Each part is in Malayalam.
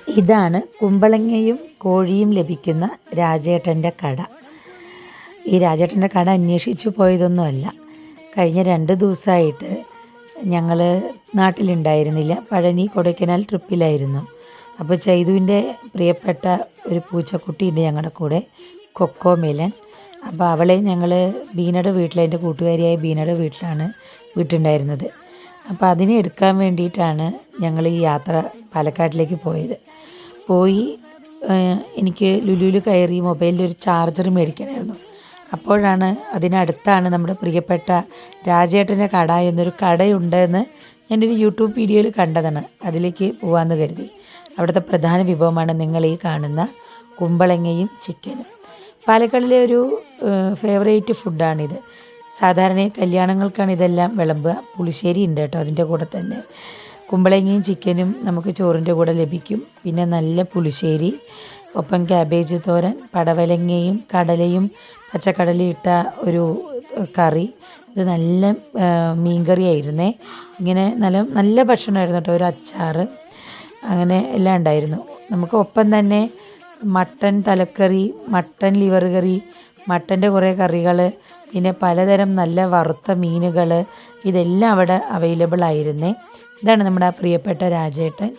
ഇതാണ് കുമ്പളങ്ങയും കോഴിയും ലഭിക്കുന്ന രാജേട്ടൻ്റെ കട. ഈ രാജേട്ടൻ്റെ കട അന്വേഷിച്ചു പോയതൊന്നുമല്ല. കഴിഞ്ഞ 2 ദിവസമായിട്ട് ഞങ്ങൾ നാട്ടിലുണ്ടായിരുന്നില്ല, പഴനി കൊടൈക്കനാൽ ട്രിപ്പിലായിരുന്നു. അപ്പോൾ ചൈതുവിൻ്റെ പ്രിയപ്പെട്ട ഒരു പൂച്ചക്കുട്ടിയുണ്ട് ഞങ്ങളുടെ കൂടെ, കൊക്കോ മെലൻ. അപ്പോൾ അവളെ ഞങ്ങൾ ബീനയുടെ വീട്ടിൽ, എൻ്റെ കൂട്ടുകാരിയായ ബീനയുടെ വീട്ടിലാണ് വീട്ടുണ്ടായിരുന്നത്. അപ്പോൾ അതിനെ എടുക്കാൻ വേണ്ടിയിട്ടാണ് ഞങ്ങൾ ഈ യാത്ര പാലക്കാട്ടിലേക്ക് പോയത്. എനിക്ക് ലുലുവിൽ കയറി മൊബൈലിൽ ഒരു ചാർജർ മേടിക്കണമായിരുന്നു. അപ്പോഴാണ് അതിനടുത്താണ് നമ്മുടെ പ്രിയപ്പെട്ട രാജേട്ടൻ്റെ കട എന്നൊരു കടയുണ്ടെന്ന് ഞാനൊരു യൂട്യൂബ് വീഡിയോയിൽ കണ്ടതാണ്. അതിലേക്ക് പോകാമെന്ന് കരുതി. അവിടുത്തെ പ്രധാന വിഭവമാണ് നിങ്ങൾ ഈ കാണുന്ന കുമ്പളങ്ങയും ചിക്കനും. പാലക്കാടിലെ ഒരു ഫേവറേറ്റ് ഫുഡാണിത്. സാധാരണ കല്യാണങ്ങൾക്കാണ് ഇതെല്ലാം വിളമ്പുക. പുളിശ്ശേരി ഉണ്ട് കേട്ടോ അതിൻ്റെ കൂടെ തന്നെ. കുമ്പളങ്ങയും ചിക്കനും നമുക്ക് ചോറിൻ്റെ കൂടെ ലഭിക്കും. പിന്നെ നല്ല പുളിശ്ശേരി, ഒപ്പം ക്യാബേജ് തോരൻ, പടവലങ്ങയും കടലയും പച്ചക്കടലയും ഇട്ട ഒരു കറി. ഇത് നല്ല മീൻകറി ആയിരുന്നേ. ഇങ്ങനെ നല്ല ഭക്ഷണമായിരുന്നു കേട്ടോ. ഒരു അച്ചാർ, അങ്ങനെ എല്ലാം ഉണ്ടായിരുന്നു. നമുക്ക് ഒപ്പം തന്നെ മട്ടൻ തലക്കറി, മട്ടൻ ലിവർ കറി, മട്ടൻ്റെ കുറേ കറികൾ, പിന്നെ പലതരം നല്ല വറുത്ത മീനുകൾ, ഇതെല്ലാം അവിടെ അവൈലബിൾ ആയിരുന്നേ. ഇതാണ് നമ്മുടെ ആ പ്രിയപ്പെട്ട രാജേട്ടൻ.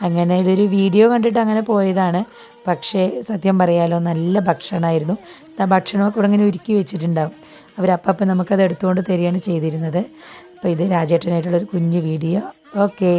അങ്ങനെ ഇതൊരു വീഡിയോ കണ്ടിട്ട് അങ്ങനെ പോയതാണ്. പക്ഷേ സത്യം പറയാലോ, നല്ല ഭക്ഷണമായിരുന്നു. ആ ഭക്ഷണമൊക്കെ ഇവിടെ ഇങ്ങനെ ഒരുക്കി വെച്ചിട്ടുണ്ടാവും. അവരപ്പം നമുക്കത് എടുത്തുകൊണ്ട് തരികയാണ് ചെയ്തിരുന്നത്. അപ്പോൾ ഇത് രാജേട്ടനായിട്ടുള്ളൊരു കുഞ്ഞു വീഡിയോ. ഓക്കേ.